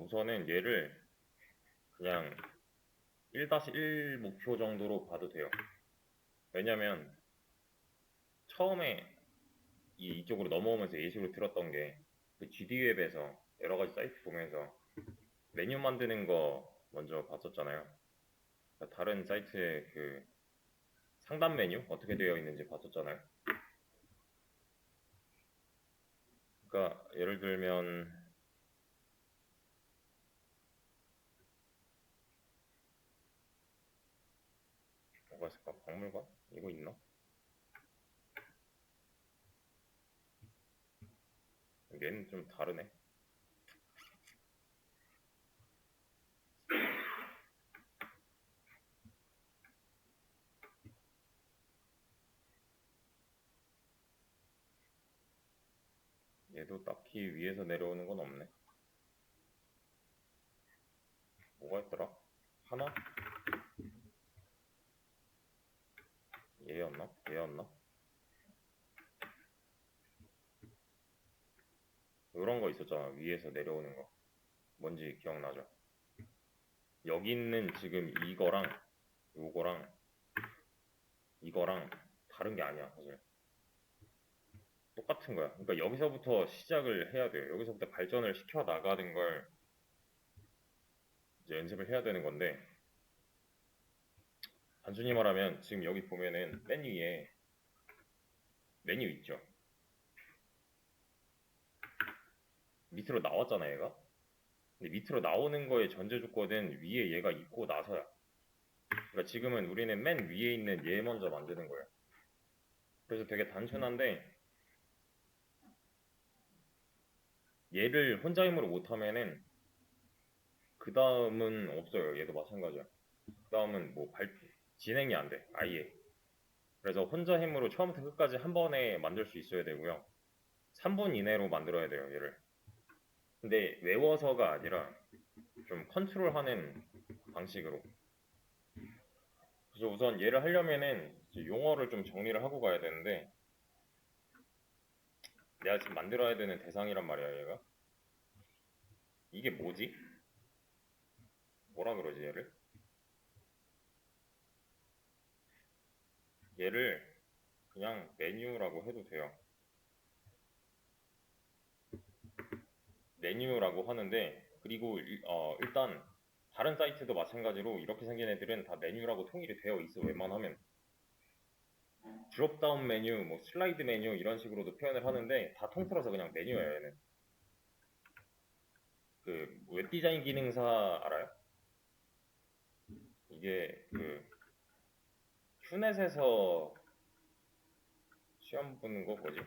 우선은 얘를 그냥 1-1 목표 정도로 봐도 돼요. 왜냐면 처음에 이쪽으로 넘어오면서 예시로 들었던 게 그 GD웹에서 여러 가지 사이트 보면서 메뉴 만드는 거 먼저 봤었잖아요. 그러니까 다른 사이트의 그 상단 메뉴 어떻게 되어 있는지 봤었잖아요. 그러니까 예를 들면 뭐가 있을까? 박물관? 이거 있나? 얘는 좀 다르네. 얘도 딱히 위에서 내려오는 건 없네. 뭐가 있더라? 하나? 얘였나? 얘였나? 이런 거 있었잖아. 위에서 내려오는 거. 뭔지 기억나죠? 여기 있는 지금 이거랑 요거랑 이거랑 다른 게 아니야, 사실. 똑같은 거야. 그러니까 여기서부터 시작을 해야 돼요. 여기서부터 발전을 시켜 나가는 걸 이제 연습을 해야 되는 건데, 단순히 말하면 지금 여기 보면은 맨 위에 메뉴 있죠. 밑으로 나왔잖아, 얘가. 근데 밑으로 나오는 거의 전제 조건은 위에 얘가 있고 나서야. 그러니까 지금은 우리는 맨 위에 있는 얘 먼저 만드는 거예요. 그래서 되게 단순한데 얘를 혼자 힘으로 못하면은 그 다음은 없어요. 얘도 마찬가지야. 그 다음은 뭐 진행이 안 돼. 아예. 그래서 혼자 힘으로 처음부터 끝까지 한 번에 만들 수 있어야 되고요. 3분 이내로 만들어야 돼요, 얘를. 근데 외워서가 아니라 좀 컨트롤하는 방식으로. 그래서 우선 얘를 하려면은 이제 용어를 좀 정리를 하고 가야 되는데 내가 지금 만들어야 되는 대상이란 말이야, 얘가. 이게 뭐지? 뭐라 그러지, 얘를? 얘를 그냥 메뉴라고 해도 돼요. 메뉴라고 하는데 그리고 일단 다른 사이트도 마찬가지로 이렇게 생긴 애들은 다 메뉴라고 통일이 되어 있어. 웬만하면 드롭다운 메뉴, 뭐 슬라이드 메뉴 이런 식으로도 표현을 하는데 다 통틀어서 그냥 메뉴예요. 얘는 그 웹디자인 기능사 알아요? 이게 그 휴넷에서 시험 보는 거 뭐지?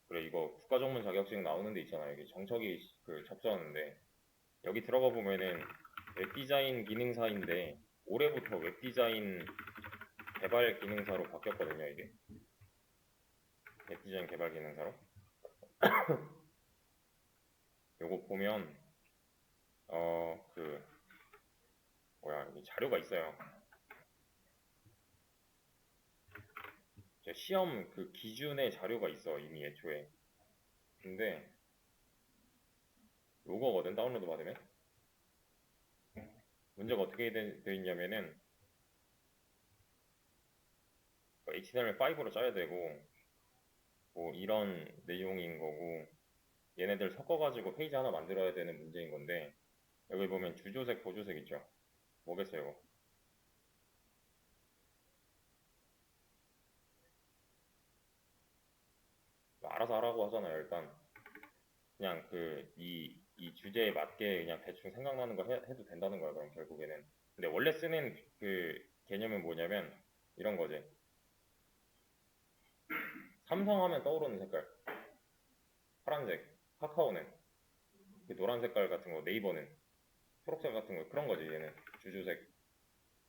그래 이거 국가전문 자격증 나오는 데 있잖아요. 여기 정석이 그 접수하는데 여기 들어가 보면은 웹디자인 기능사인데 올해부터 웹디자인 개발 기능사로 바뀌었거든요, 이게. 웹디자인 개발 기능사로. 요거 보면, 그, 뭐야, 이 자료가 있어요. 시험 그 기준의 자료가 있어, 이미 애초에. 근데, 요거거든, 다운로드 받으면. 문제가 어떻게 되어 있냐면은, HTML5로 짜야 되고, 뭐, 이런 내용인 거고, 얘네들 섞어가지고 페이지 하나 만들어야 되는 문제인 건데, 여기 보면 주조색, 보조색 있죠? 뭐겠어요, 이거? 알아서 하라고 하잖아요, 일단. 그냥 이 주제에 맞게 그냥 대충 생각나는 거 해도 된다는 거야, 그럼 결국에는. 근데 원래 쓰는 그 개념은 뭐냐면 이런 거지. 삼성 하면 떠오르는 색깔. 파란색. 카카오는. 그 노란 색깔 같은 거, 네이버는. 초록색 같은 거, 그런 거지, 얘는. 주주색.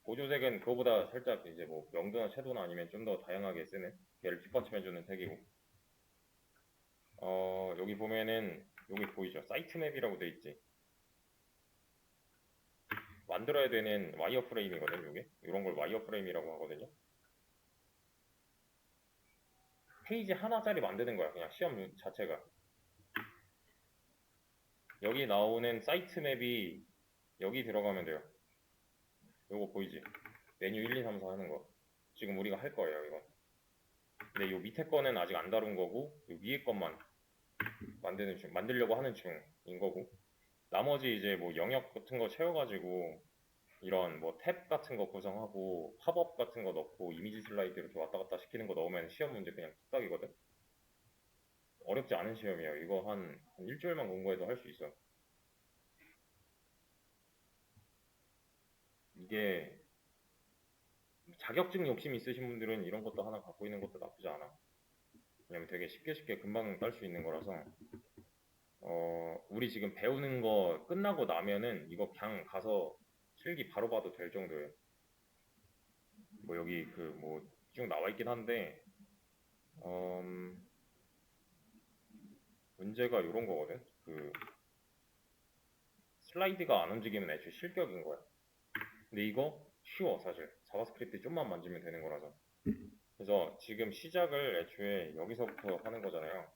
보조색은 그거보다 살짝 이제 뭐 명도나 채도나 아니면 좀 더 다양하게 쓰는 걔를 뒷받침해주는 색이고. 여기 보면은 여기 보이죠? 사이트 맵이라고 돼 있지. 만들어야 되는 와이어프레임이거든, 요게. 이런 걸 와이어프레임이라고 하거든요. 페이지 하나짜리 만드는 거야, 그냥 시험 자체가. 여기 나오는 사이트 맵이 여기 들어가면 돼요. 요거 보이지? 메뉴 1, 2, 3, 4 하는 거. 지금 우리가 할 거예요, 이거. 근데 요 밑에 거는 아직 안 다룬 거고, 요 위에 것만 만들려고 하는 중인 거고. 나머지 이제 뭐 영역 같은 거 채워가지고, 이런 뭐 탭 같은 거 구성하고, 팝업 같은 거 넣고, 이미지 슬라이드 이렇게 왔다 갔다 시키는 거 넣으면 시험 문제 그냥 뚝딱이거든? 어렵지 않은 시험이에요. 이거 한 일주일만 공부해도 할 수 있어. 이게 자격증 욕심 있으신 분들은 이런 것도 하나 갖고 있는 것도 나쁘지 않아. 왜냐면 되게 쉽게 금방 딸 수 있는 거라서. 우리 지금 배우는 거 끝나고 나면은 이거 그냥 가서 실기 바로 봐도 될 정도예요. 뭐 여기 그 뭐 쭉 나와 있긴 한데, 문제가 이런 거거든. 그 슬라이드가 안 움직이면 애초에 실격인 거야. 근데 이거 쉬워 사실. 자바스크립트 좀만 만지면 되는 거라서. 그래서 지금 시작을 애초에 여기서부터 하는 거잖아요.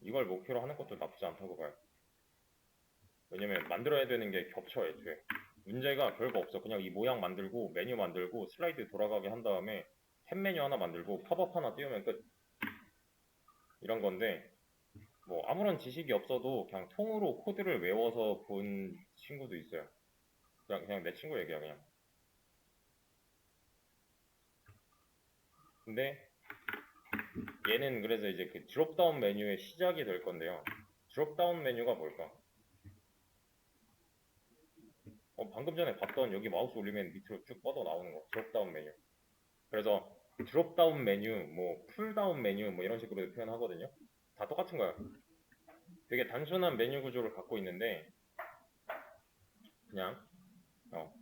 이걸 목표로 하는 것도 나쁘지 않다고 봐요. 왜냐면 만들어야 되는 게 겹쳐 애초에. 문제가 별거 없어. 그냥 이 모양 만들고 메뉴 만들고 슬라이드 돌아가게 한 다음에 탭 메뉴 하나 만들고 팝업 하나 띄우면 끝. 이런 건데 뭐 아무런 지식이 없어도 그냥 통으로 코드를 외워서 본 친구도 있어요. 그냥 내 친구 얘기야 그냥. 근데 얘는 그래서 이제 그 드롭다운 메뉴의 시작이 될 건데요. 드롭다운 메뉴가 뭘까? 방금 전에 봤던 여기 마우스 올리면 밑으로 쭉 뻗어 나오는 거. 드롭다운 메뉴. 그래서 드롭다운 메뉴, 뭐 풀다운 메뉴 뭐 이런 식으로 표현하거든요. 다 똑같은 거야. 되게 단순한 메뉴 구조를 갖고 있는데 그냥 어,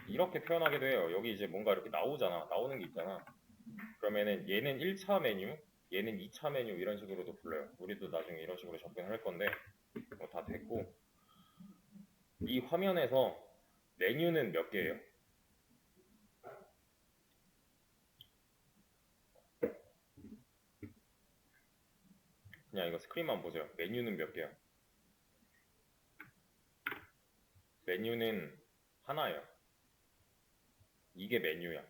이렇게 표현하기도 해요. 여기 이제 뭔가 이렇게 나오잖아. 나오는 게 있잖아. 그러면은 얘는 1차 메뉴, 얘는 2차 메뉴 이런 식으로도 불러요. 우리도 나중에 이런 식으로 접근할 건데 다 됐고 이 화면에서 메뉴는 몇 개예요? 그냥 이거 스크린만 보세요. 메뉴는 몇 개야? 메뉴는 하나예요. 이게 메뉴야.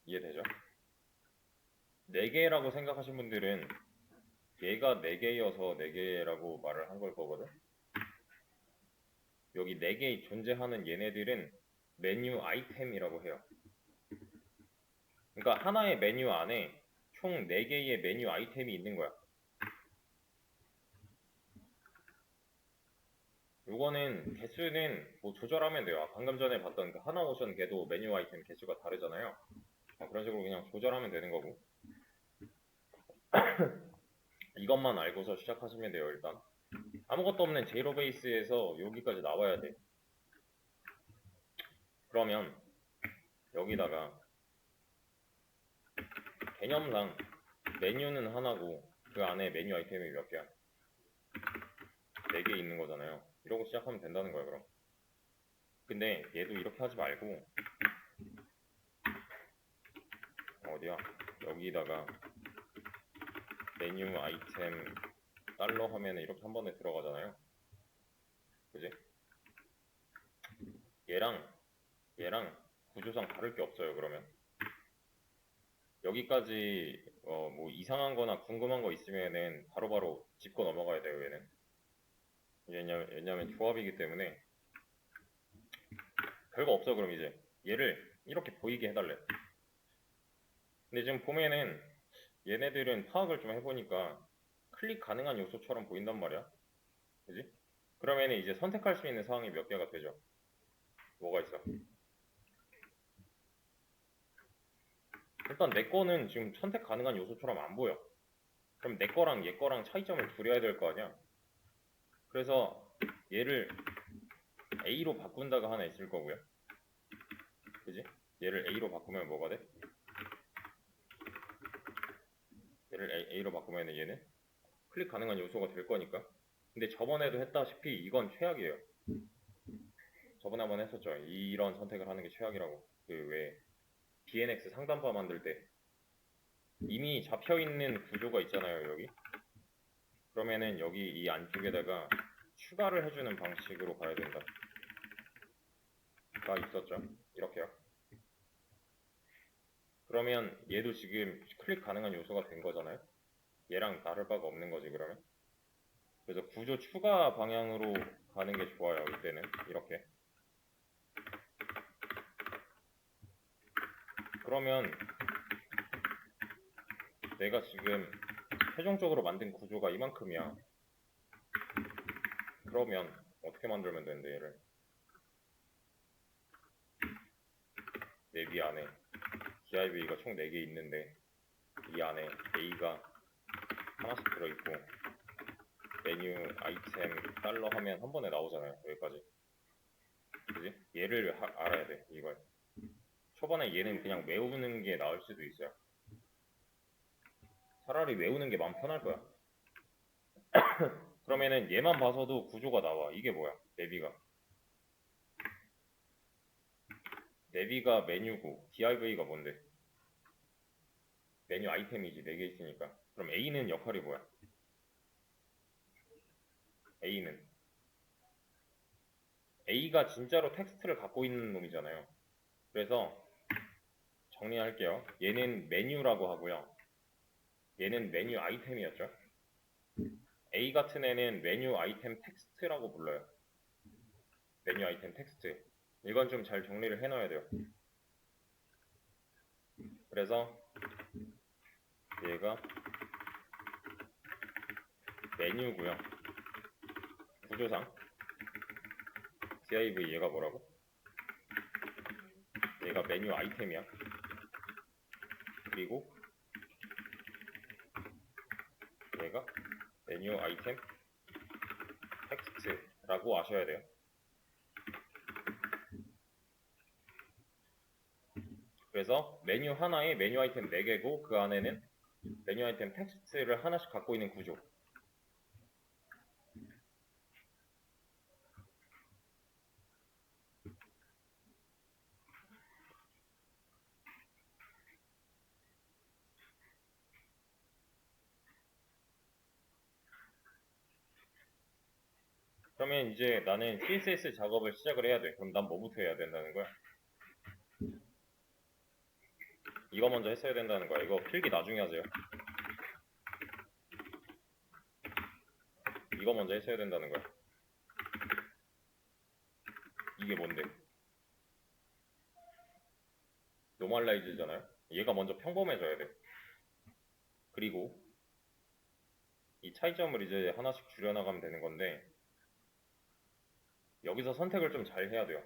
이해되죠? 4개라고 생각하신 분들은 얘가 4개여서 4개라고 말을 한 걸 거거든. 여기 4개 존재하는 얘네들은 메뉴 아이템이라고 해요. 그러니까 하나의 메뉴 안에 총 4개의 메뉴 아이템이 있는 거야. 요거는 개수는 뭐 조절하면 돼요. 방금 전에 봤던 그 하나오션 걔도 메뉴 아이템 개수가 다르잖아요. 그런 식으로 그냥 조절하면 되는 거고. 이것만 알고서 시작하시면 돼요, 일단. 아무것도 없는 제이로베이스에서 여기까지 나와야 돼. 그러면 여기다가 개념상 메뉴는 하나고 그 안에 메뉴 아이템이 몇 개야? 4개 있는 거잖아요. 이러고 시작하면 된다는 거야, 그럼. 근데 얘도 이렇게 하지 말고 어디야? 여기다가 메뉴 아이템 달러 하면 이렇게 한 번에 들어가잖아요. 그지? 얘랑 구조상 다를 게 없어요, 그러면. 여기까지 뭐 이상한 거나 궁금한 거 있으면은 바로바로 짚고 넘어가야 돼요, 얘는. 왜냐면 조합이기 때문에 별거 없어, 그럼 이제. 얘를 이렇게 보이게 해달래. 근데 지금 보면은 얘네들은 파악을 좀 해보니까 클릭 가능한 요소처럼 보인단 말이야. 그지? 그러면은 이제 선택할 수 있는 사항이 몇 개가 되죠. 뭐가 있어? 일단 내 거는 지금 선택 가능한 요소처럼 안 보여. 그럼 내 거랑 얘 거랑 차이점을 줄여야 될 거 아니야. 그래서 얘를 A로 바꾼다가 하나 있을 거고요. 그지? 얘를 A로 바꾸면 뭐가 돼? 얘를 A로 바꾸면 얘는 클릭 가능한 요소가 될 거니까. 근데 저번에도 했다시피 이건 최악이에요. 저번에 한번 했었죠. 이런 선택을 하는 게 최악이라고. 그 왜 DNX 상단바 만들 때 이미 잡혀있는 구조가 있잖아요, 여기. 그러면은 여기 이 안쪽에다가 추가를 해주는 방식으로 가야 된다. 가 있었죠. 이렇게요. 그러면 얘도 지금 클릭 가능한 요소가 된 거잖아요. 얘랑 다를 바가 없는 거지 그러면. 그래서 구조 추가 방향으로 가는 게 좋아요. 이때는 이렇게. 그러면 내가 지금 최종적으로 만든 구조가 이만큼이야. 그러면 어떻게 만들면 되는데 얘를 내비 안에 DIV가 총 4개 있는데 이 안에 A가 하나씩 들어있고 메뉴 아이템 달러 하면 한 번에 나오잖아요. 여기까지. 그지? 얘를 알아야 돼. 이걸. 초반에 얘는 그냥 외우는 게 나을 수도 있어요. 차라리 외우는 게 마음 편할 거야. 그러면은 얘만 봐서도 구조가 나와. 이게 뭐야? 내비가 메뉴고 DIV가 뭔데? 메뉴 아이템이지. 4개 있으니까. 그럼 A는 역할이 뭐야? A는 A가 진짜로 텍스트를 갖고 있는 놈이잖아요. 그래서 정리할게요. 얘는 메뉴라고 하고요. 얘는 메뉴 아이템이었죠. A 같은 애는 메뉴 아이템 텍스트라고 불러요. 메뉴 아이템 텍스트. 이건 좀 잘 정리를 해놔야 돼요. 그래서 얘가 메뉴고요. 구조상 div 얘가 뭐라고? 얘가 메뉴 아이템이야. 그리고 얘가 메뉴 아이템 텍스트라고 아셔야 돼요. 그래서 메뉴 하나에 메뉴 아이템 4개고 그 안에는 메뉴 아이템 텍스트를 하나씩 갖고 있는 구조. 그러면 이제 나는 CSS 작업을 시작을 해야 돼. 그럼 난 뭐부터 해야 된다는 거야? 이거 먼저 했어야 된다는 거야. 이거 필기 나중에 하세요. 이거 먼저 했어야 된다는 거야. 이게 뭔데? 노멀라이즈잖아요. 얘가 먼저 평범해져야 돼. 그리고 이 차이점을 이제 하나씩 줄여나가면 되는 건데 여기서 선택을 좀 잘 해야 돼요.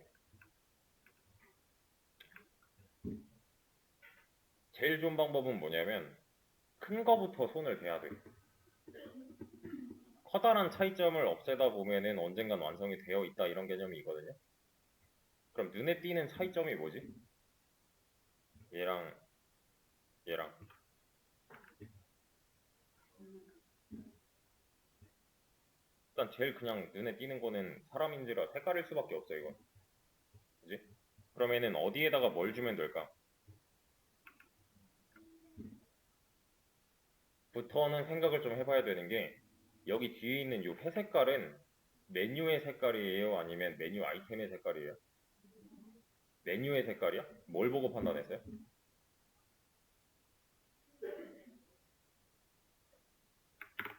제일 좋은 방법은 뭐냐면 큰 거부터 손을 대야 돼. 커다란 차이점을 없애다 보면은 언젠간 완성이 되어 있다 이런 개념이 있거든요. 그럼 눈에 띄는 차이점이 뭐지? 얘랑 얘랑 일단 제일 그냥 눈에 띄는 거는 사람인지라 색깔일 수밖에 없어요 이건. 그지? 그러면은 어디에다가 뭘 주면 될까? 부터는 생각을 좀 해봐야 되는 게 여기 뒤에 있는 이 회색깔은 메뉴의 색깔이에요? 아니면 메뉴 아이템의 색깔이에요? 메뉴의 색깔이야? 뭘 보고 판단했어요?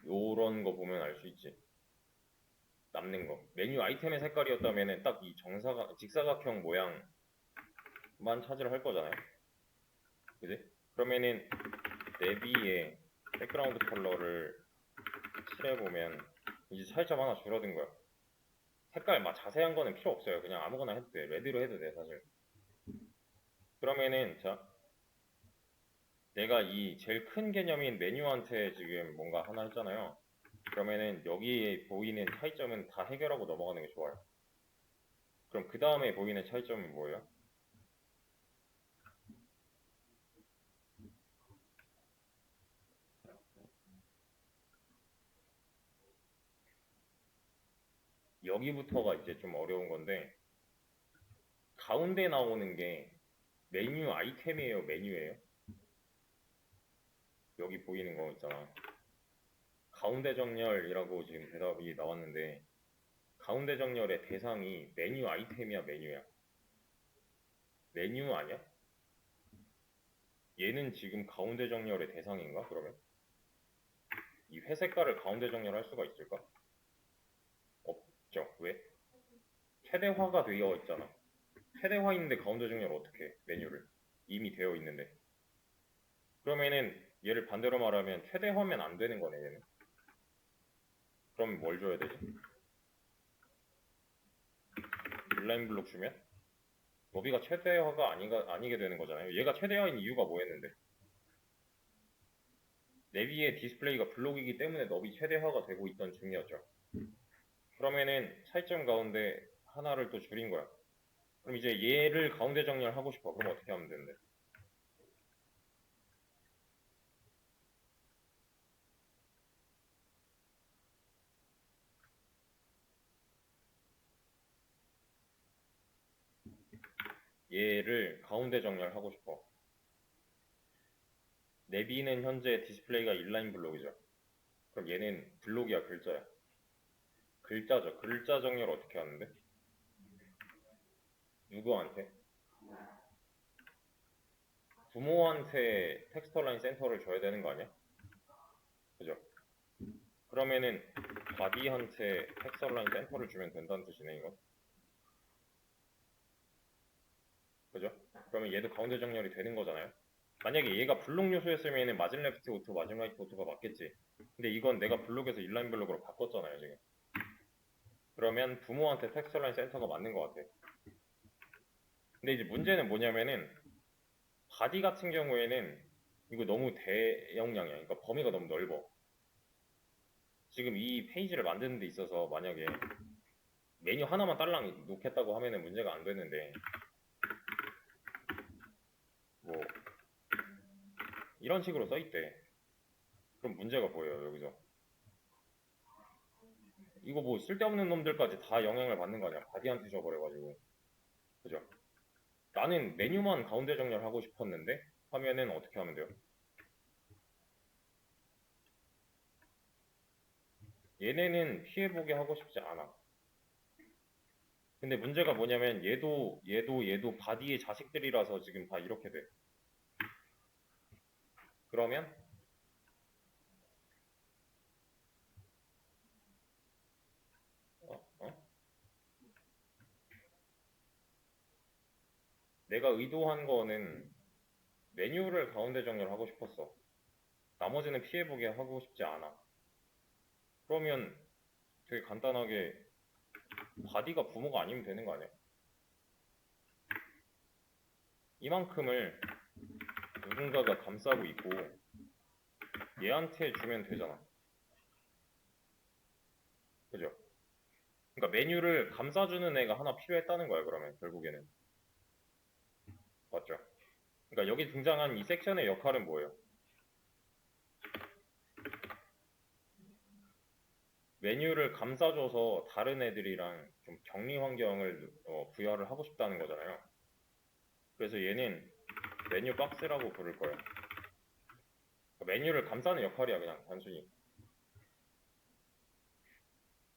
요런 거 보면 알 수 있지. 남는 거. 메뉴 아이템의 색깔이었다면은 딱 이 직사각형 모양만 차지를 할 거잖아요. 그지? 그러면은 내비에 백그라운드 컬러를 칠해보면 이제 차이점 하나 줄어든 거야. 색깔 막 자세한 거는 필요 없어요. 그냥 아무거나 해도 돼. 레드로 해도 돼, 사실. 그러면은, 자, 내가 이 제일 큰 개념인 메뉴한테 지금 뭔가 하나 했잖아요. 그러면은 여기에 보이는 차이점은 다 해결하고 넘어가는 게 좋아요. 그럼 그 다음에 보이는 차이점은 뭐예요? 여기부터가 이제 좀 어려운 건데, 가운데 나오는 게 메뉴 아이템이에요, 메뉴예요? 여기 보이는 거 있잖아. 가운데 정렬이라고 지금 대답이 나왔는데 가운데 정렬의 대상이 메뉴 아이템이야, 메뉴야? 메뉴 아니야? 얘는 지금 가운데 정렬의 대상인가? 그러면 이 회색깔을 가운데 정렬할 수가 있을까? 없죠. 왜? 최대화가 되어 있잖아. 최대화인데 가운데 정렬 어떻게 해? 메뉴를 이미 되어 있는데. 그러면은 얘를 반대로 말하면 최대화면 안 되는 거네, 얘는. 그럼 뭘 줘야 되지? 인라인 블록 주면? 너비가 최대화가 아니게 되는 거잖아요. 얘가 최대화인 이유가 뭐였는데? 내비의 디스플레이가 블록이기 때문에 너비 최대화가 되고 있던 중이었죠. 그러면은 차이점 가운데 하나를 또 줄인 거야. 그럼 이제 얘를 가운데 정렬하고 싶어. 그럼 어떻게 하면 되는데? 얘를 가운데 정렬하고 싶어. 내비는 현재 디스플레이가 인라인 블록이죠. 그럼 얘는 블록이야, 글자야? 글자죠. 글자 정렬 어떻게 하는데? 누구한테? 부모한테 텍스터라인 센터를 줘야 되는 거 아니야? 그죠? 그러면은 바디한테 텍스터라인 센터를 주면 된다는 뜻이네, 이거. 그죠? 그러면 얘도 가운데 정렬이 되는 거잖아요. 만약에 얘가 블록 요소였으면 마진 레프트 오토, 마진 라이트 오토가 맞겠지. 근데 이건 내가 블록에서 인라인 블록으로 바꿨잖아요, 지금. 그러면 부모한테 텍스처라인 센터가 맞는 것 같아. 근데 이제 문제는 뭐냐면은 바디 같은 경우에는 이거 너무 대용량이야. 그러니까 범위가 너무 넓어. 지금 이 페이지를 만드는 데 있어서 만약에 메뉴 하나만 딸랑 놓겠다고 하면은 문제가 안 되는데 뭐 이런 식으로 써 있대. 그럼 문제가 보여요, 여기서. 이거 뭐 쓸데없는 놈들까지 다 영향을 받는 거 아니야. 바디한테 줘버려가지고. 그죠? 나는 메뉴만 가운데 정렬하고 싶었는데 하면은 어떻게 하면 돼요? 얘네는 피해보게 하고 싶지 않아. 근데 문제가 뭐냐면 얘도 바디의 자식들이라서 지금 다 이렇게 돼. 그러면 어? 어? 내가 의도한 거는 메뉴를 가운데 정렬하고 싶었어. 나머지는 피해보게 하고 싶지 않아. 그러면 되게 간단하게 바디가 부모가 아니면 되는 거 아니야? 이만큼을 누군가가 감싸고 있고 얘한테 주면 되잖아. 그죠? 그러니까 메뉴를 감싸주는 애가 하나 필요했다는 거야, 그러면 결국에는. 맞죠? 그러니까 여기 등장한 이 섹션의 역할은 뭐예요? 메뉴를 감싸줘서 다른 애들이랑 좀 격리 환경을 부여를 하고 싶다는 거잖아요. 그래서 얘는 메뉴 박스라고 부를 거예요. 그러니까 메뉴를 감싸는 역할이야, 그냥 단순히.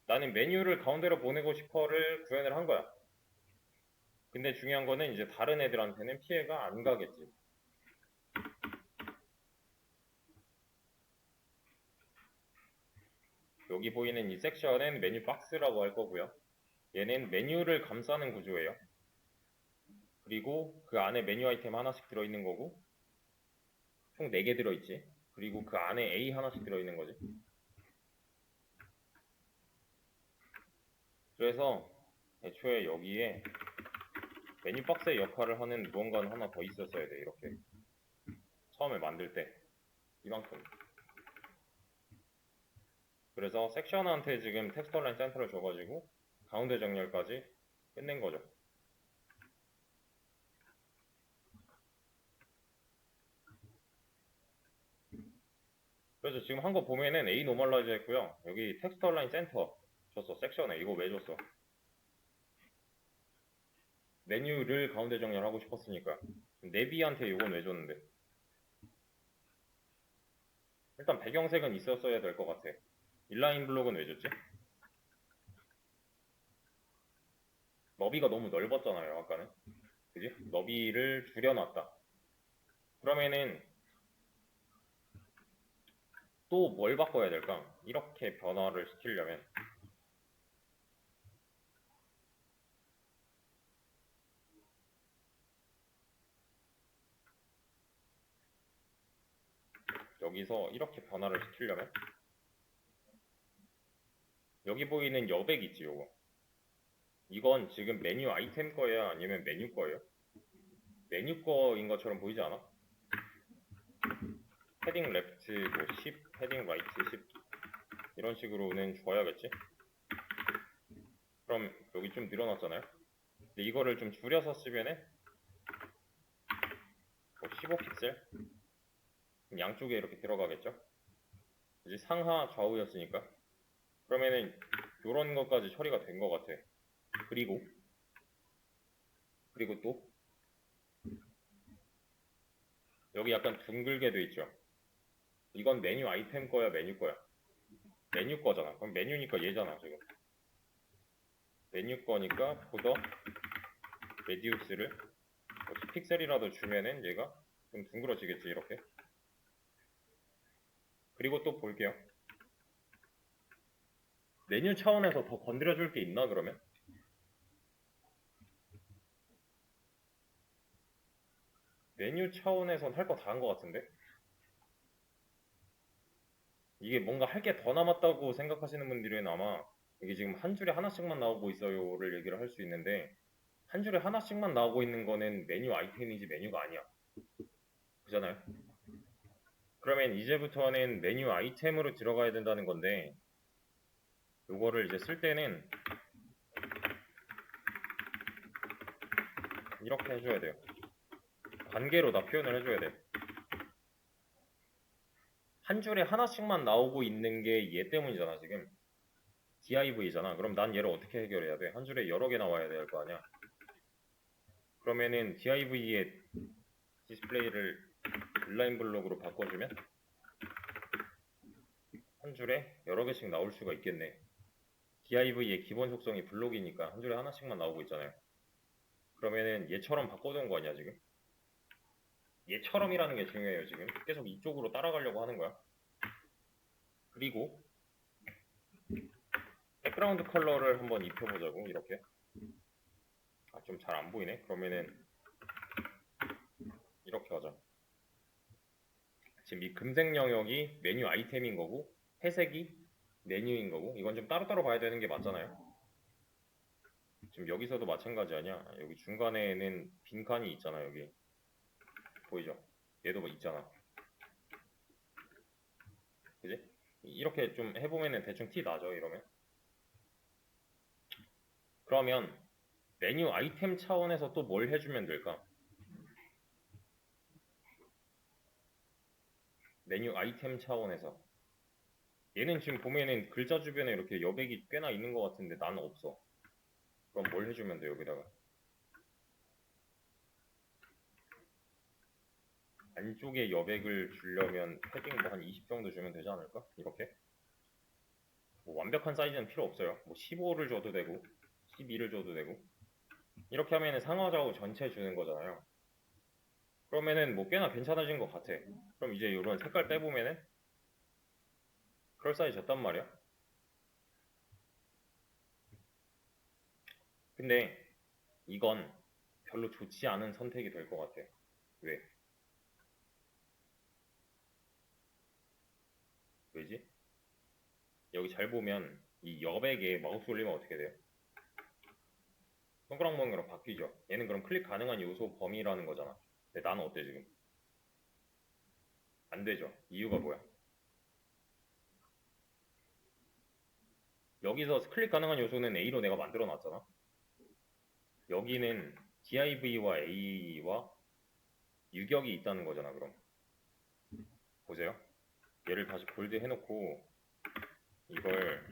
나는 메뉴를 가운데로 보내고 싶어를 구현을 한 거야. 근데 중요한 거는 이제 다른 애들한테는 피해가 안 가겠지. 여기 보이는 이 섹션은 메뉴 박스라고 할 거고요. 얘는 메뉴를 감싸는 구조예요. 그리고 그 안에 메뉴 아이템 하나씩 들어있는 거고 총 4개 들어있지. 그리고 그 안에 A 하나씩 들어있는 거지. 그래서 애초에 여기에 메뉴 박스의 역할을 하는 무언가는 하나 더 있었어야 돼. 이렇게 처음에 만들 때 이만큼. 그래서 섹션한테 지금 텍스터라인 센터를 줘가지고 가운데 정렬까지 끝낸 거죠. 그래서 지금 한 거 보면은 A 노멀라이즈 했고요. 여기 텍스터라인 센터 줬어. 섹션에 이거 왜 줬어? 메뉴를 가운데 정렬하고 싶었으니까. 내비한테 이건 왜 줬는데? 일단 배경색은 있었어야 될 것 같아. 인라인 블록은 왜 줬지? 너비가 너무 넓었잖아요, 아까는. 그지? 너비를 줄여놨다. 그러면은 또 뭘 바꿔야 될까? 이렇게 변화를 시키려면 여기서 이렇게 변화를 시키려면 여기 보이는 여백 있지, 요거. 이건 지금 메뉴 아이템 거예요? 아니면 메뉴 거예요? 메뉴 거인 것처럼 보이지 않아? 헤딩 레프트 뭐 10, 헤딩 라이트 10 이런 식으로는 줘야겠지? 그럼 여기 좀 늘어났잖아요? 근데 이거를 좀 줄여서 쓰면은 뭐 15픽셀? 양쪽에 이렇게 들어가겠죠? 이제 상하 좌우였으니까 그러면은 요런 것까지 처리가 된 것 같아. 그리고 또 여기 약간 둥글게 돼 있죠? 이건 메뉴 아이템 거야, 메뉴 거야? 메뉴 거잖아. 그럼 메뉴니까 얘잖아, 지금. 메뉴 거니까 보더 레디우스를 10픽셀이라도 주면은 얘가 좀 둥그러지겠지, 이렇게. 그리고 또 볼게요. 메뉴 차원에서 더 건드려줄 게 있나, 그러면? 메뉴 차원에선 할 거 다 한 것 같은데? 이게 뭔가 할 게 더 남았다고 생각하시는 분들은 아마 이게 지금 한 줄에 하나씩만 나오고 있어요를 얘기를 할 수 있는데 한 줄에 하나씩만 나오고 있는 거는 메뉴 아이템이지 메뉴가 아니야. 그잖아요? 그러면 이제부터는 메뉴 아이템으로 들어가야 된다는 건데 요거를 이제 쓸 때는 이렇게 해줘야 돼요. 관계로 다 표현을 해줘야 돼. 한 줄에 하나씩만 나오고 있는 게 얘 때문이잖아 지금. div잖아. 그럼 난 얘를 어떻게 해결해야 돼? 한 줄에 여러 개 나와야 될 거 아니야. 그러면은 div의 디스플레이를 인라인 블록으로 바꿔주면 한 줄에 여러 개씩 나올 수가 있겠네. div의 기본 속성이 블록이니까 한 줄에 하나씩만 나오고 있잖아요. 그러면은 얘처럼 바꿔둔 거 아니야 지금? 얘처럼이라는 게 중요해요 지금. 계속 이쪽으로 따라가려고 하는 거야. 그리고 백그라운드 컬러를 한번 입혀보자고. 이렇게. 좀 잘 안 보이네. 그러면은 이렇게 하자. 지금 이 금색 영역이 메뉴 아이템인 거고 회색이 메뉴인 거고 이건 좀 따로따로 봐야 되는 게 맞잖아요. 지금 여기서도 마찬가지 아니야. 여기 중간에는 빈칸이 있잖아. 여기 보이죠? 얘도 뭐 있잖아. 그지? 이렇게 좀 해보면은 대충 티 나죠. 이러면. 그러면 메뉴 아이템 차원에서 또 뭘 해주면 될까? 메뉴 아이템 차원에서 얘는 지금 보면은 글자 주변에 이렇게 여백이 꽤나 있는 것 같은데 나는 없어. 그럼 뭘 해주면 돼 여기다가? 안쪽에 여백을 주려면 패딩 뭐 한 20 정도 주면 되지 않을까? 이렇게? 뭐 완벽한 사이즈는 필요 없어요. 뭐 15를 줘도 되고 12를 줘도 되고 이렇게 하면은 상하 좌우 전체 주는 거잖아요. 그러면은 뭐 꽤나 괜찮아진 것 같아. 그럼 이제 이런 색깔 빼보면은 그럴싸해졌단 말이야. 근데 이건 별로 좋지 않은 선택이 될 것 같아. 왜? 왜지? 여기 잘 보면 이 여백에 마우스 올리면 어떻게 돼요? 동그랑 모양으로 바뀌죠. 얘는 그럼 클릭 가능한 요소 범위라는 거잖아. 근데 나는 어때 지금? 안 되죠. 이유가 뭐야? 여기서 클릭 가능한 요소는 A로 내가 만들어 놨잖아. 여기는 div와 A와 유격이 있다는 거잖아. 그럼 보세요. 얘를 다시 볼드 해놓고 이걸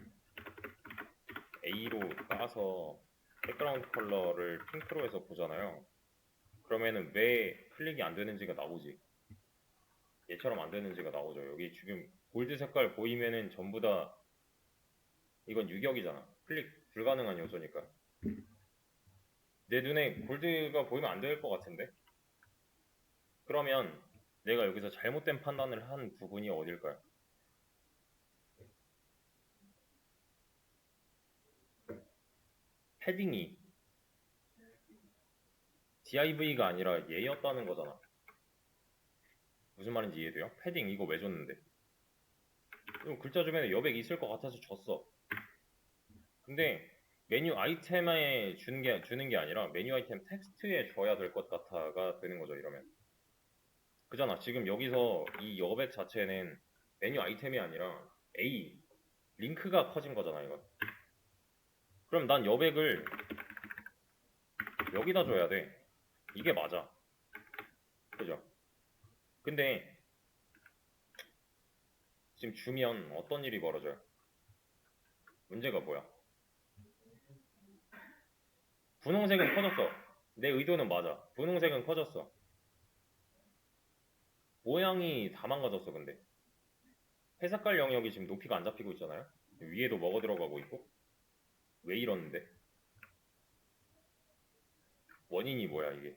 A로 따서 백그라운드 컬러를 핑크로 해서 보잖아요. 그러면은 왜 클릭이 안 되는지가 나오지. 얘처럼 안 되는지가 나오죠. 여기 지금 골드 색깔 보이면은 전부 다 이건 유격이잖아. 클릭 불가능한 요소니까. 내 눈에 골드가 보이면 안 될 것 같은데? 그러면 내가 여기서 잘못된 판단을 한 부분이 어딜까요? 패딩이 div가 아니라 얘였다는 거잖아. 무슨 말인지 이해돼요? 패딩 이거 왜 줬는데? 이거 글자 주변에 여백 있을 것 같아서 줬어. 근데 메뉴 아이템에 주는 게 아니라 메뉴 아이템 텍스트에 줘야 될 것 같아가 되는 거죠, 이러면. 그잖아. 지금 여기서 이 여백 자체는 메뉴 아이템이 아니라 A, 링크가 커진 거잖아, 이건. 그럼 난 여백을 여기다 줘야 돼. 이게 맞아. 그죠? 근데 지금 주면 어떤 일이 벌어져요? 문제가 뭐야? 분홍색은 커졌어. 내 의도는 맞아. 분홍색은 커졌어. 모양이 다 망가졌어, 근데. 회색깔 영역이 지금 높이가 안 잡히고 있잖아요? 위에도 먹어 들어가고 있고. 왜 이러는데? 원인이 뭐야, 이게?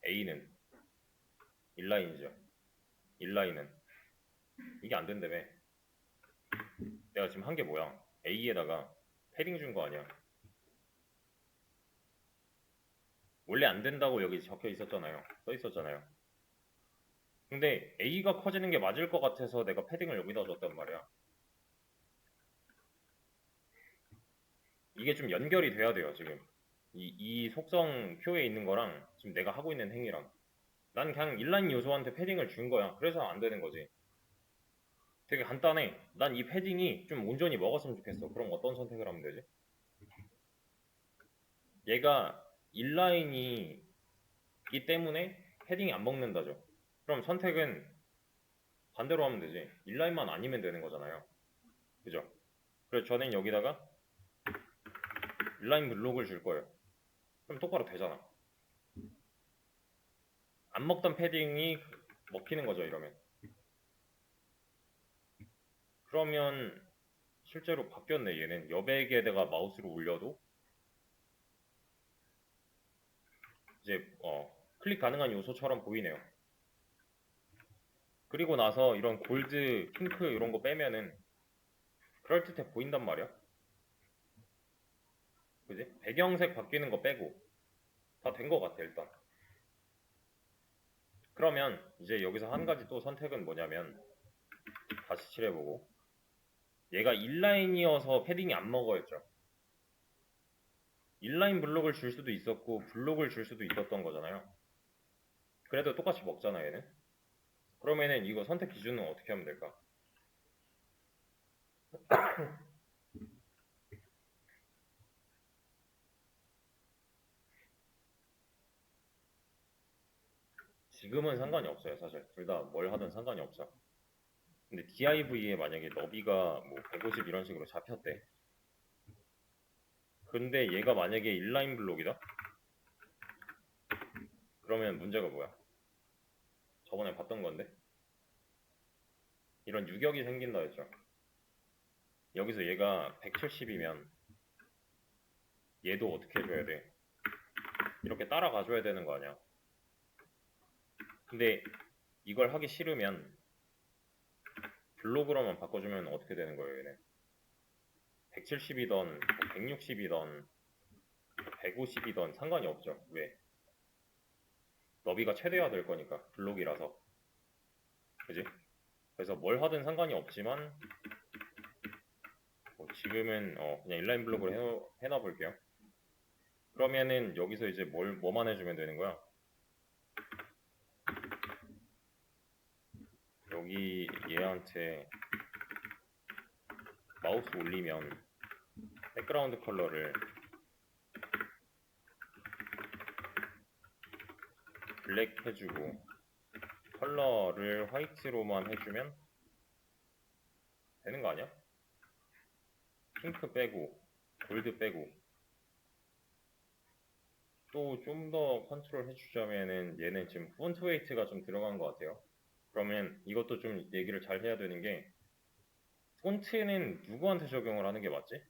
A는 인라인이죠. 인라인은 이게 안 된다며. 내가 지금 한 게 뭐야? A에다가 패딩 준 거 아니야? 원래 안 된다고 여기 적혀 있었잖아요. 써 있었잖아요. 근데 A가 커지는 게 맞을 것 같아서 내가 패딩을 여기다 줬단 말이야. 이게 좀 연결이 돼야 돼요, 지금. 이 속성 표에 있는 거랑 지금 내가 하고 있는 행위랑. 난 그냥 인라인 요소한테 패딩을 준 거야. 그래서 안 되는 거지. 되게 간단해. 난 이 패딩이 좀 온전히 먹었으면 좋겠어. 그럼 어떤 선택을 하면 되지? 얘가 인라인이기 때문에 패딩이 안 먹는다죠. 그럼 선택은 반대로 하면 되지. 인라인만 아니면 되는 거잖아요. 그죠? 그래서 저는 여기다가 인라인 블록을 줄 거예요. 그럼 똑바로 되잖아. 안 먹던 패딩이 먹히는 거죠, 이러면. 그러면 실제로 바뀌었네, 얘는. 여백에다가 마우스로 올려도 이제 클릭 가능한 요소처럼 보이네요. 그리고 나서 이런 골드, 핑크 이런 거 빼면은 그럴듯해 보인단 말이야. 그지? 배경색 바뀌는 거 빼고 다 된 거 같아, 일단. 그러면 이제 여기서 한 가지 또 선택은 뭐냐면 다시 칠해보고 얘가 인라인이어서 패딩이 안 먹어였죠. 인라인 블록을 줄 수도 있었고 블록을 줄 수도 있었던 거잖아요. 그래도 똑같이 먹잖아, 얘는. 그러면은 이거 선택 기준은 어떻게 하면 될까? 지금은 상관이 없어요, 사실. 둘 다 뭘 하든 상관이 없어. 근데 div에 만약에 너비가 뭐 150 이런 식으로 잡혔대. 근데 얘가 만약에 인라인 블록이다? 그러면 문제가 뭐야? 저번에 봤던 건데? 이런 유격이 생긴다 했죠. 여기서 얘가 170이면 얘도 어떻게 해줘야 돼? 이렇게 따라가줘야 되는 거 아니야? 근데 이걸 하기 싫으면 블록으로만 바꿔주면 어떻게 되는 거예요, 얘는? 170이던 160이던 150이던 상관이 없죠. 왜? 너비가 최대화 될 거니까 블록이라서. 그지? 그래서 뭘 하든 상관이 없지만 뭐 지금은 그냥 인라인 블록으로 해놔 볼게요. 그러면은 여기서 이제 뭐만 해주면 되는 거야? 여기 얘한테 마우스 올리면 백그라운드 컬러를 블랙 해주고 컬러를 화이트로만 해주면 되는 거 아니야? 핑크 빼고 골드 빼고 또 좀 더 컨트롤 해주자면은 얘는 지금 폰트 웨이트가 좀 들어간 것 같아요. 그러면 이것도 좀 얘기를 잘 해야 되는 게 폰트는 누구한테 적용을 하는 게 맞지?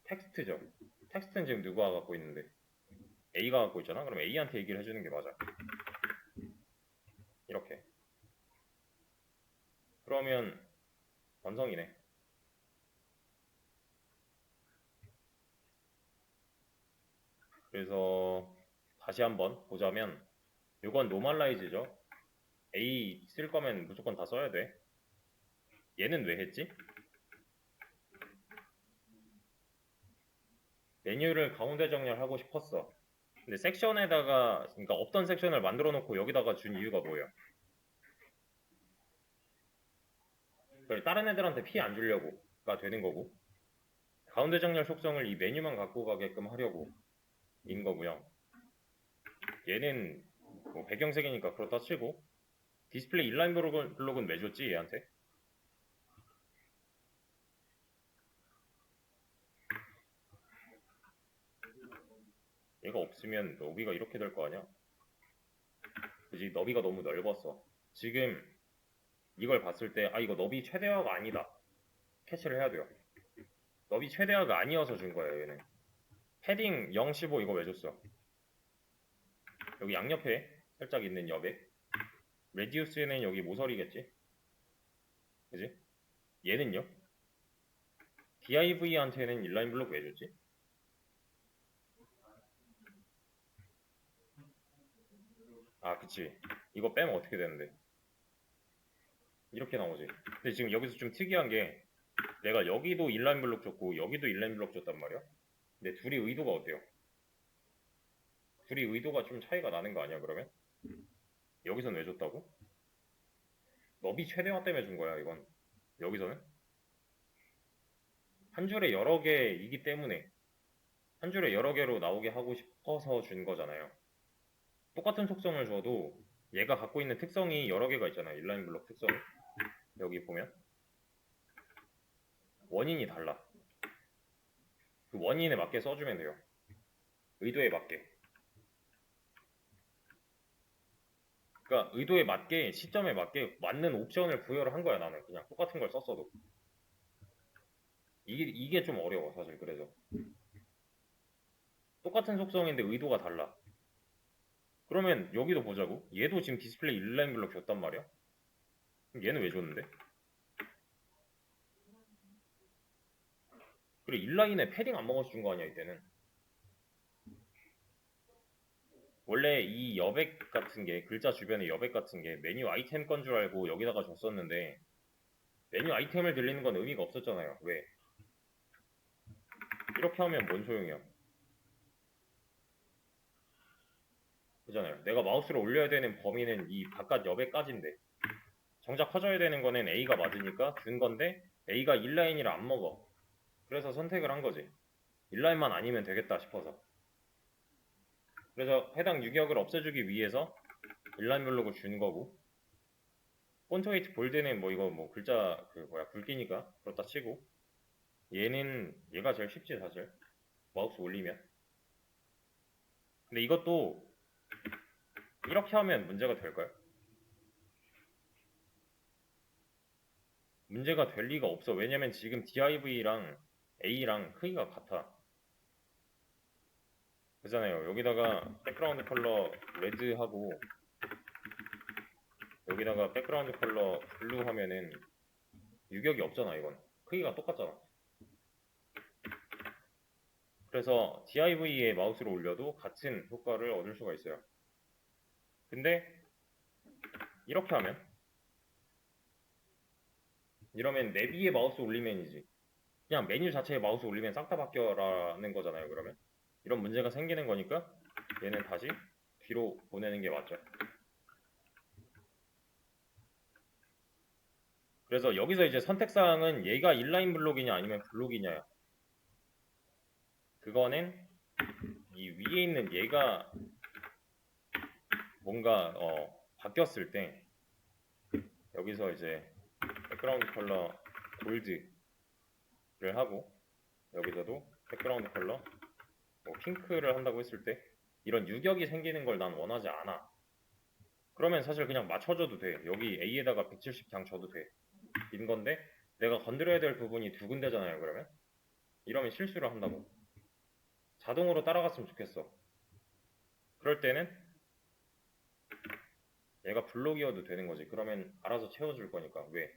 텍스트죠. 텍스트는 지금 누가 갖고 있는데 A가 갖고 있잖아. 그럼 A한테 얘기를 해주는 게 맞아. 이렇게. 그러면 완성이네. 그래서 다시 한번 보자면 이건 노멀라이즈죠. A 쓸 거면 무조건 다 써야 돼. 얘는 왜 했지? 메뉴를 가운데 정렬하고 싶었어. 근데 섹션에다가 그러니까 없던 섹션을 만들어 놓고 여기다가 준 이유가 뭐예요? 그걸 다른 애들한테 피해 안 주려고가 되는 거고 가운데 정렬 속성을 이 메뉴만 갖고 가게끔 하려고 인 거고요. 얘는 뭐 배경색이니까 그렇다 치고 디스플레이 인라인 블록은 왜 줬지 얘한테? 얘가 없으면 너비가 이렇게 될 거 아니야? 그지? 너비가 너무 넓었어. 지금 이걸 봤을 때 아 이거 너비 최대화가 아니다. 캐치를 해야 돼요. 너비 최대화가 아니어서 준 거예요 얘는. 패딩 0.15 이거 왜 줬어? 여기 양옆에 살짝 있는 여백 레디우스는 여기 모서리겠지? 그지? 얘는요? DIV한테는 인라인 블록 왜 줬지? 아 그치 이거 빼면 어떻게 되는데 이렇게 나오지. 근데 지금 여기서 좀 특이한 게 내가 여기도 인라인 블록 줬고 여기도 인라인 블록 줬단 말이야. 근데 둘이 의도가 어때요? 둘이 의도가 좀 차이가 나는 거 아니야 그러면? 여기선 왜 줬다고? 너비 최대화 때문에 준 거야 이건. 여기서는 한 줄에 여러 개이기 때문에 한 줄에 여러 개로 나오게 하고 싶어서 준 거잖아요. 똑같은 속성을 줘도 얘가 갖고 있는 특성이 여러 개가 있잖아요. 인라인 블록 특성이. 여기 보면 원인이 달라. 그 원인에 맞게 써주면 돼요. 의도에 맞게. 그러니까 의도에 맞게 시점에 맞게 맞는 옵션을 부여를 한 거야 나는. 그냥 똑같은 걸 썼어도. 이게 좀 어려워 사실. 그래서 똑같은 속성인데 의도가 달라. 그러면 여기도 보자고. 얘도 지금 디스플레이 인라인 블록 줬단 말이야. 그럼 얘는 왜 줬는데? 그래 인라인에 패딩 안 먹어서 준 거 아니야 이때는. 원래 이 여백 같은 게 글자 주변에 여백 같은 게 메뉴 아이템 건 줄 알고 여기다가 줬었는데 메뉴 아이템을 들리는 건 의미가 없었잖아요. 왜? 이렇게 하면 뭔 소용이야? 그잖아요. 내가 마우스를 올려야 되는 범위는 이 바깥 여백까지인데 정작 커져야 되는 거는 A가 맞으니까 준 건데 A가 인라인이라 안 먹어. 그래서 선택을 한 거지. 인라인만 아니면 되겠다 싶어서. 그래서 해당 유격을 없애주기 위해서 인라인 블록을 준 거고 폰트 웨이트 볼드는 뭐 이거 뭐 글자 그 뭐야 굵기니까 그렇다 치고 얘는 얘가 제일 쉽지 사실. 마우스 올리면. 근데 이것도 이렇게 하면 문제가 될까요? 문제가 될 리가 없어. 왜냐면 지금 div랑 A랑 크기가 같아. 그잖아요. 여기다가 백그라운드 컬러 레드하고 여기다가 백그라운드 컬러 블루 하면은 유격이 없잖아 이건. 크기가 똑같잖아. 그래서 div에 마우스를 올려도 같은 효과를 얻을 수가 있어요. 근데 이렇게 하면 이러면 내비에 마우스 올리면이지. 그냥 메뉴 자체에 마우스 올리면 싹 다 바뀌어라는 거잖아요. 그러면 이런 문제가 생기는 거니까 얘는 다시 뒤로 보내는 게 맞죠. 그래서 여기서 이제 선택사항은 얘가 인라인 블록이냐 아니면 블록이냐야. 그거는 이 위에 있는 얘가 뭔가 바뀌었을 때 여기서 이제 백그라운드 컬러 골드를 하고 여기서도 백그라운드 컬러 뭐 핑크를 한다고 했을 때 이런 유격이 생기는 걸 난 원하지 않아. 그러면 사실 그냥 맞춰줘도 돼. 여기 A에다가 170 그냥 줘도 돼. 인 건데 내가 건드려야 될 부분이 두 군데잖아요. 그러면 이러면 실수를 한다고. 자동으로 따라갔으면 좋겠어. 그럴 때는 얘가 블록이어도 되는 거지. 그러면 알아서 채워줄 거니까. 왜?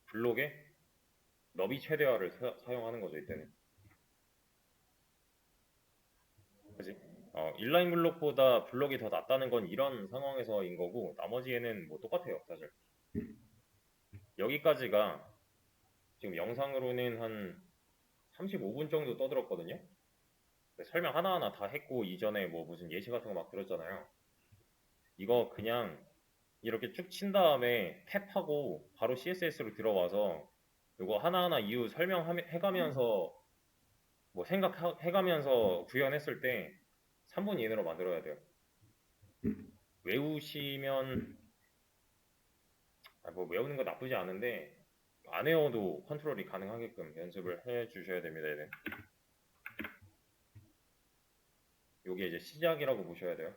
블록에 너비 최대화를 사용하는 거죠. 이때는. 그지? 인라인 블록보다 블록이 더 낫다는 건 이런 상황에서인 거고 나머지에는 뭐 똑같아요. 사실. 여기까지가 지금 영상으로는 한 35분 정도 떠들었거든요. 설명 하나하나 다 했고 이전에 뭐 무슨 예시 같은 거 막 들었잖아요. 이거 그냥 이렇게 쭉 친 다음에 탭하고 바로 CSS로 들어와서 이거 하나하나 이유 설명해가면서 뭐 생각해가면서 구현했을 때 3분 이내로 만들어야 돼요. 외우시면 뭐 외우는 거 나쁘지 않은데 안 외워도 컨트롤이 가능하게끔 연습을 해 주셔야 됩니다. 얘는. 요게 이제 시작이라고 보셔야 돼요.